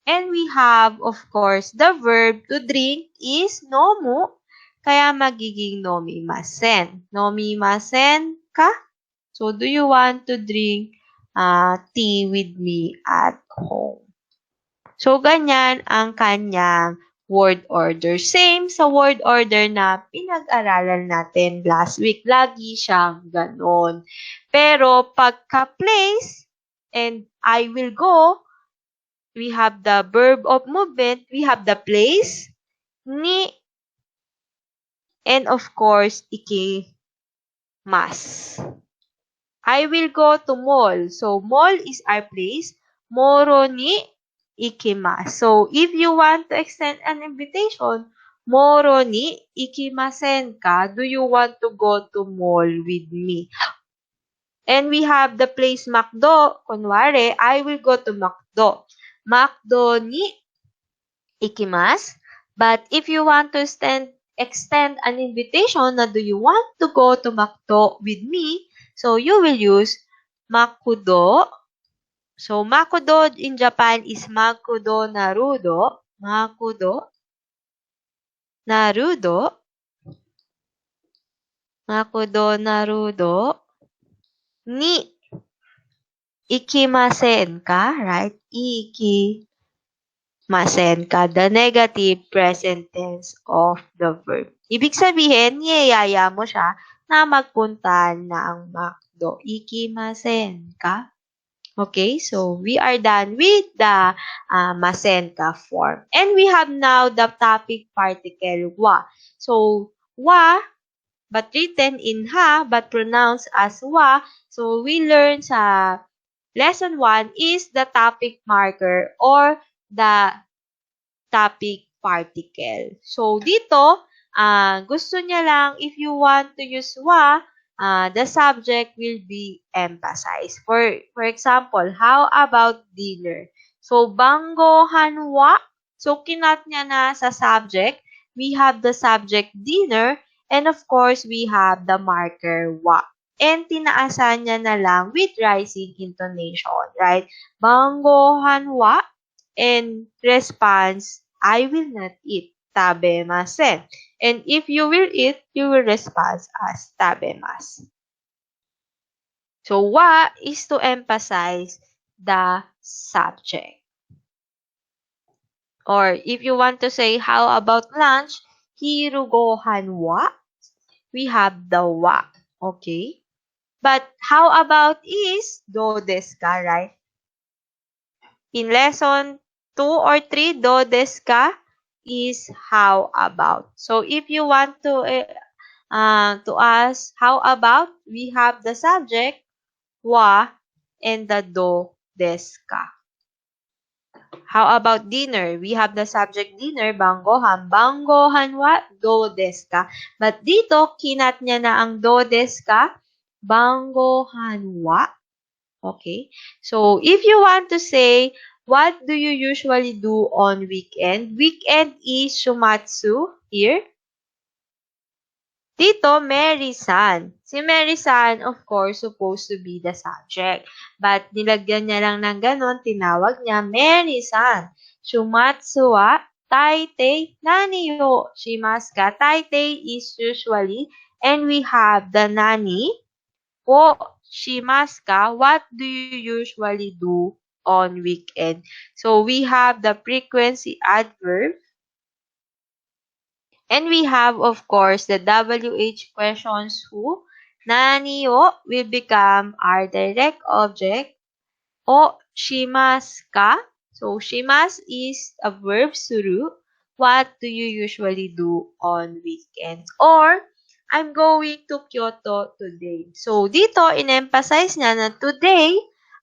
And we have, of course, the verb to drink is nomu. Kaya magiging nomimasen. Nomimasen ka? So, do you want to drink tea with me at home? So, ganyan ang kanyang word order. Same sa word order na pinag-aralan natin last week. Lagi siyang ganon. Pero, pagka-place and I will go, we have the verb of movement, we have the place, ni, and of course, ikimas. I will go to mall. So, mall is our place. Moro ni ikimas. So, if you want to extend an invitation, moro ni ikimasen ka? Do you want to go to mall with me? And we have the place McDo. Kunwari, I will go to McDo. McDo ni ikimasu. But if you want to extend an invitation na do you want to go to McDo with me, so you will use makudo. So, makudo in Japan is makudo narudo. Makudo narudo. Makudo narudo. Ni ikimasen ka, right? Ikimasen ka, the negative present tense of the verb. Ibig sabihin, niyayaya mo siya na magpunta ng McDo. Ikimasen ka. Okay, so we are done with the masen ka form. And we have now the topic particle wa. So, wa, but written in ha, but pronounced as wa. So, we learn sa lesson 1 is the topic marker or the topic particle. So, dito, gusto niya lang, if you want to use wa, the subject will be emphasized. For example, how about dinner? So, banggohan wa. So, kinat niya na sa subject. We have the subject dinner, and of course, we have the marker wa. and tinaasan niya na lang with rising intonation, right? Bangohan wa, and response, I will not eat. Tabemasen. And if you will eat, you will respond as tabemasu. So, wa is to emphasize the subject. Or if you want to say, how about lunch? Hirugohan wa? We have the wa. Okay? But how about is do desu ka, right? In lesson 2 or 3, do desu ka is how about. So if you want to ask how about, we have the subject wa and the do desu ka. How about dinner? We have the subject dinner, banggohan. Banggohan wa? Do desu ka. But dito, kinat niya na ang do desu ka. Banggohan wa? Okay. So, if you want to say, what do you usually do on weekend? Weekend is shumatsu here. Dito, Mary-san. Si Mary-san, of course, supposed to be the subject. But nilagyan niya lang ng ganon, tinawag niya Mary-san. Shumatsu wa taitei nani yo shimasu ka? Taitei is usually, and we have the nani wo shimasu ka? What do you usually do on weekend? So, we have the frequency adverb. And we have, of course, the WH questions who. Nani o will become our direct object. O shimasu ka? So, shimasu is a verb suru. What do you usually do on weekends? Or, I'm going to Kyoto today. So, dito, in-emphasize niya na today,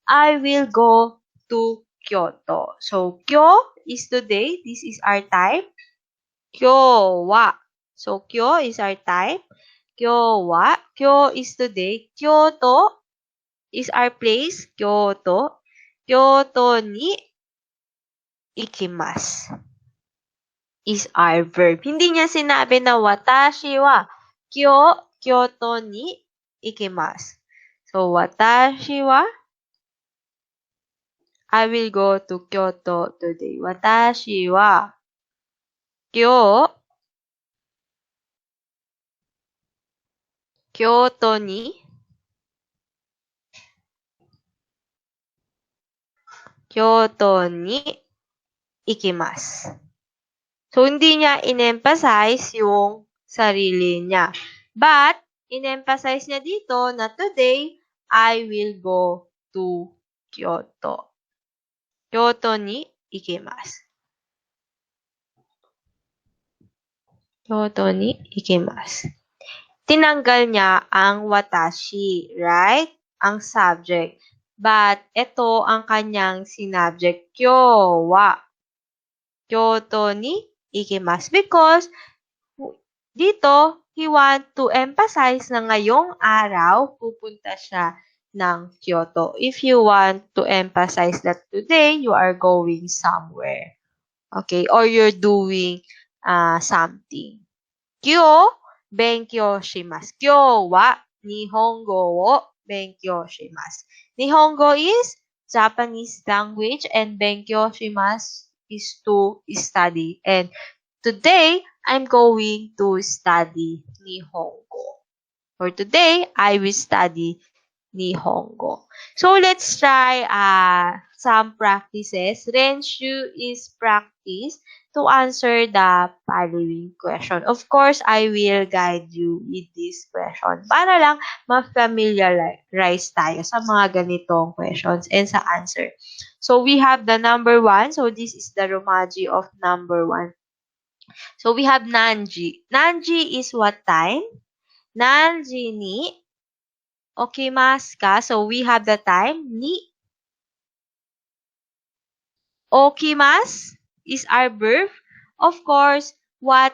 I will go to Kyoto. So, kyo is today. This is our time. Kyo wa. So, kyo is our time. Kyo wa. Kyo is today. Kyoto is our place. Kyoto. Kyoto ni ikimasu is our verb. Hindi niya sinabi na watashi wa Kyoto ni ikimasu. So, watashi wa I will go to Kyoto today. Watashi wa Kyoto ni ikimasu. So, hindi niya in-emphasize yung sarili niya. But, in-emphasize niya dito na today, I will go to Kyoto. Kyoto ni ikimasu. Kyoto ni ikimasu. Tinanggal niya ang watashi, right? Ang subject. But, ito ang kanyang sinubject. Kyo wa Kyoto ni ikimasu. Because, dito, he want to emphasize na ngayong araw, pupunta siya ng Kyoto. If you want to emphasize that today, you are going somewhere. Okay? Or you're doing something. Kyo, benkyou shimasu. Kyo wa Nihongo wo benkyou shimasu. Nihongo is Japanese language and benkyou shimasu is to study. And today, I'm going to study Nihongo. For today, I will study Nihongo. So, let's try some practices. Renshu is practice to answer the following question. Of course, I will guide you with this question para lang ma-familiarize tayo sa mga ganitong questions and sa answer. So, we have the number 1. So, this is the Romaji of number 1. So, we have Nanji. Nanji is what time? Nanji ni okimasu ka? So, we have the time ni okimasu is our verb. Of course, what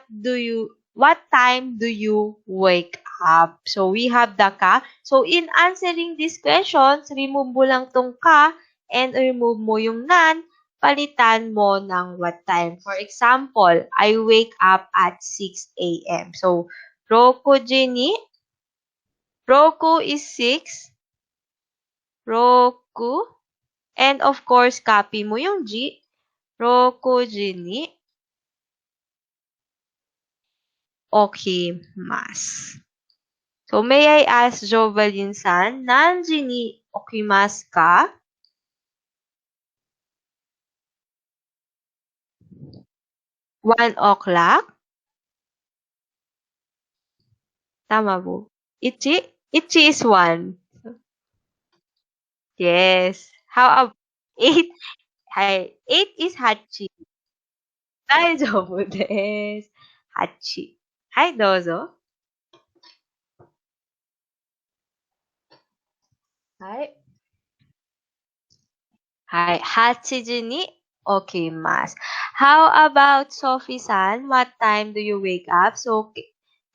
time do you wake up? So, we have the ka. So, in answering these questions, remove mo lang tong ka and remove mo yung nan, palitan mo ng what time. For example, I wake up at 6 a.m. So, 6 Roku is 6. Roku. And of course, copy mo yung G. Roku ni okimasu. So, may I ask Jovalin-san, nanji ni okimasu ka? 1 o'clock? Tama po. Ichi? Ichi is 1. Yes. How about 8? Hi. 8 is hachi. Daijoubu desu. Hachi. Hai, dozo. Hai. Hai. 8時に起きます. How about Sophie-san? What time do you wake up? So,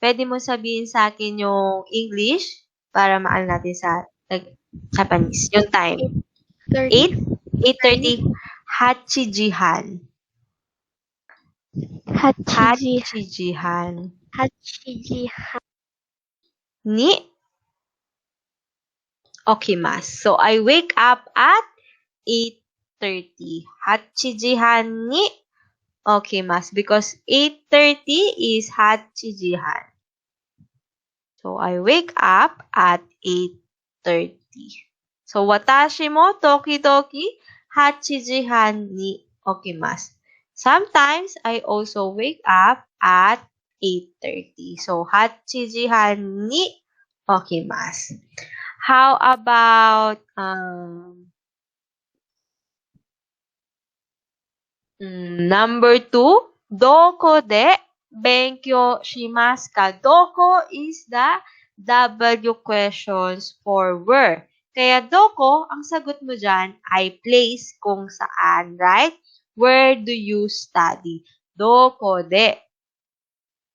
pwede mo sabihin sa akin yung English para maal natin sa Japanese. Yung time. 8? 8:30. 8時半. 8時半に起きます. So, I wake up at 8:30. 8時半に起きます because 8:30 is 8時半. So, I wake up at 8:30. So, watashi mo tokidoki 8時半に起きます. Sometimes, I also wake up at 8:30. So, 8時半に起きます. How about number 2? Doko de benkyou shimasu ka? Doko is the W questions for where. Kaya doko, ang sagot mo dyan ay place kung saan, right? Where do you study? Doko de.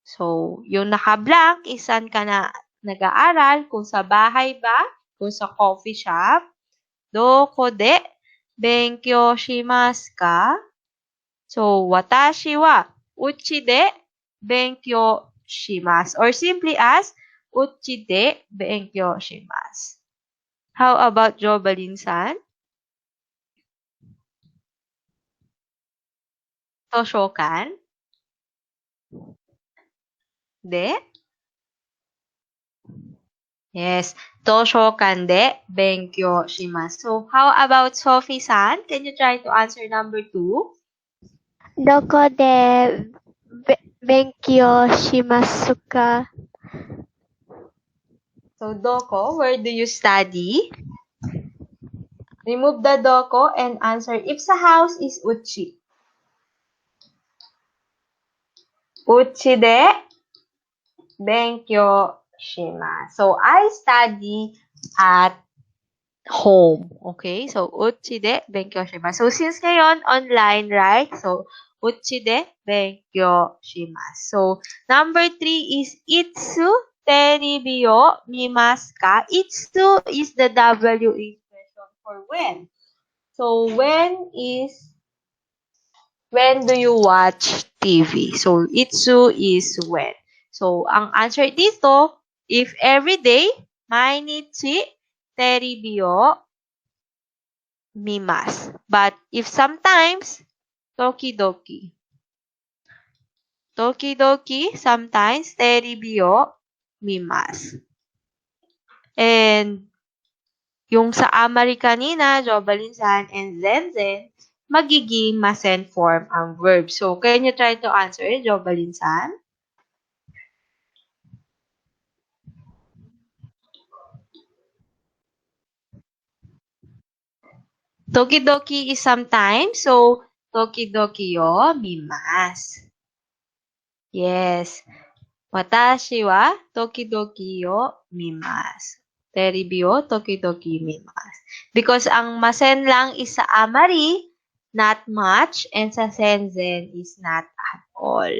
So, yung naka-blank, saan ka na nag-aaral? Kung sa bahay ba? Kung sa coffee shop? Doko de benkyou shimasu ka? So, watashi wa uchi de benkyou shimasu. Or simply as, uchi de benkyou shimasu. How about Jobalin-san? Toshokan? De? Yes. Toshokan de benkyou shimasu. So, how about Sophie-san? Can you try to answer number 2? どこで勉強しますか? So, doko, where do you study? Remove the doko and answer if sa house is uchi. Uchi de benkyou shimasu. So, I study at home. Okay? So, uchi de benkyou shimasu. So, since ngayon, online, right? So, uchi de benkyou shimasu. So, number 3 is itsu teribi o mimasu ka? Itsu is the W expression for when. So, when do you watch TV? So, itsu is when. So, ang answer dito, if every day, mainichi teribi o mimasu. But if sometimes, tokidoki. Tokidoki, sometimes, teribi o mimasu. And yung sa amari kanina, Jobalin-san and Zen-zen, magiging masen form ang verb. So, can you try to answer it, Jobalin-san? Tokidoki is sometimes. So, tokidoki yo mimasu. Yes. Watashi wa tokidoki yo mimasu. Teribi o tokidoki mimasu. Because ang masen lang is sa amari, not much, and sa senzen is not at all.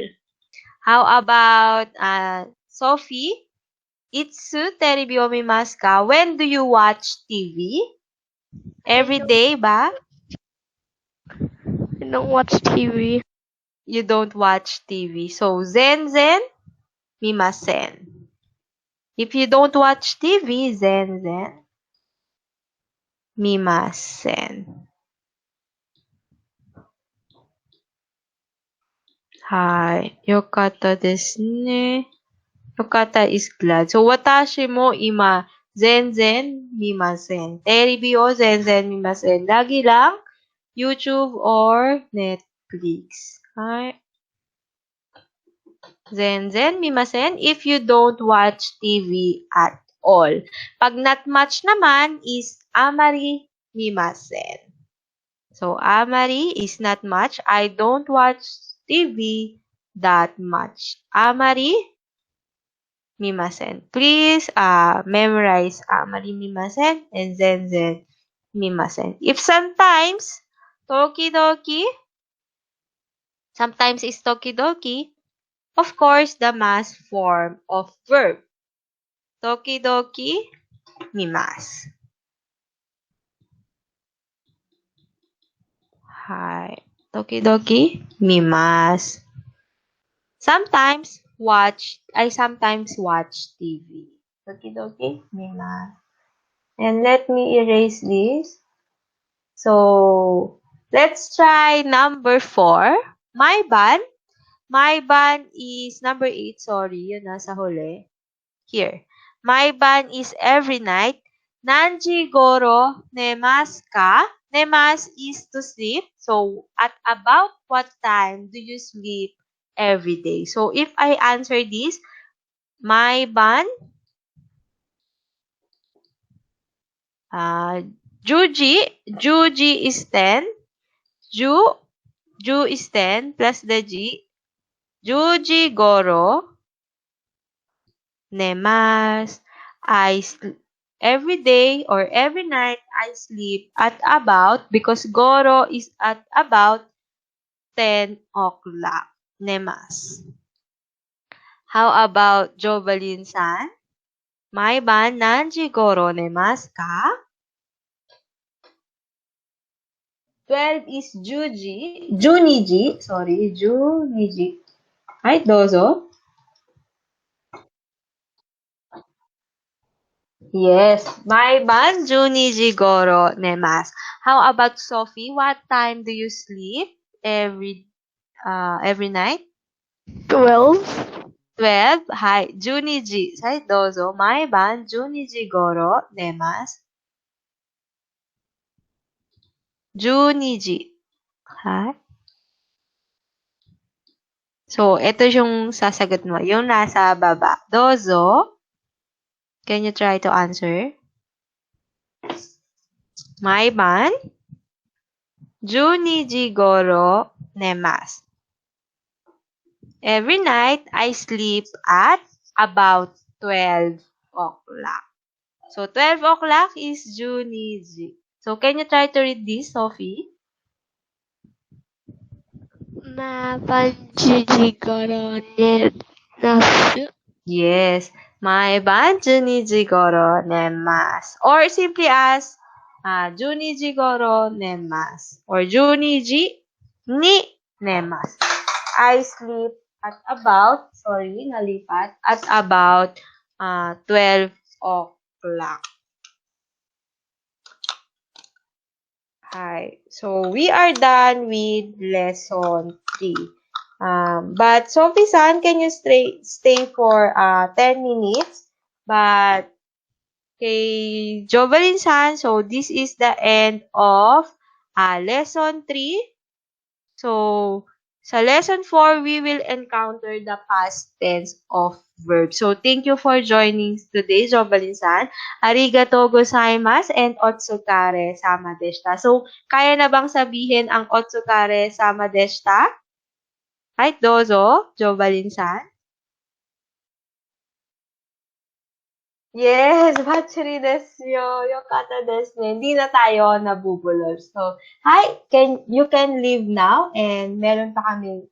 How about Sophie? Itsu teribi o mimasu ka? When do you watch TV? Every day ba? I don't watch TV. You don't watch TV. So, zen-zen, mimasen. If you don't watch TV, zen mimasen. Hai, yokata desu ne. Yokata is glad. So, watashi mo ima zen mimasen. Terebi o zen mimasen. Lagi lang YouTube or Netflix. Hai. Zen mimasen if you don't watch TV at all. Pag not much naman is amari mimasen. So, amari is not much. I don't watch TV that much. Amari mimasen. Please memorize amari mimasen and zen mimasen. If sometimes, tokidoki, sometimes is tokidoki, of course, the mass form of verb. Tokidoki mimasu. Hai. Tokidoki mimasu. I sometimes watch TV. Tokidoki mimasu. And let me erase this. So, let's try number 4. My ban. My ban is number 8. Sorry, yun nasa huli. Here. My ban is every night. Nanji goro nemasu ka? Nemas is to sleep. So, at about what time do you sleep every day? So, if I answer this, my ban, Juji is 10. Ju is 10 plus the G. Juji goro nemasu. Every day or every night I sleep at about, because goro is at about 10 o'clock. Nemasu. How about Jovalin-san?毎晩 nanji goro nemasu ka? 12 is Juniji. Sorry, Juniji. Right, dozo. Yes,毎晩 Juniji goro nemasu. How about Sophie? What time do you sleep every night? 12. 12. Hi, Juniji. Right, dozo. 毎晩 Juniji goro nemasu. 12. Hi. So, ito yung sasagot mo. Yung nasa baba. Dozo. Can you try to answer? 毎晩 12時頃 nemasu. Every night, I sleep at about 12 o'clock. So, 12 o'clock is 12時. So, can you try to read this, Sophie? 毎晩10時頃寝ます。 Yes. 毎晩12時頃 nemasu. Or simply as 12時頃 nemasu. Or 12時に nemasu. I sleep at about, nalipat, at about 12 o'clock. Hi. So, we are done with lesson 3. But Sophie-san, can you stay for 10 minutes? But kay Jovelyn-san, so this is the end of lesson 3. So, sa lesson 4, we will encounter the past tense of verb. So, thank you for joining today, Jovelyn-san. Arigatou gozaimasu and otsukare sama deshita. So, kaya na bang sabihin ang otsukare sama deshita? Right, dozo, Jovelyn-san? Yes, bachuri desu yo. Yokata desu ne. Hindi na tayo nabubulol. So, you can leave now and meron pa kaming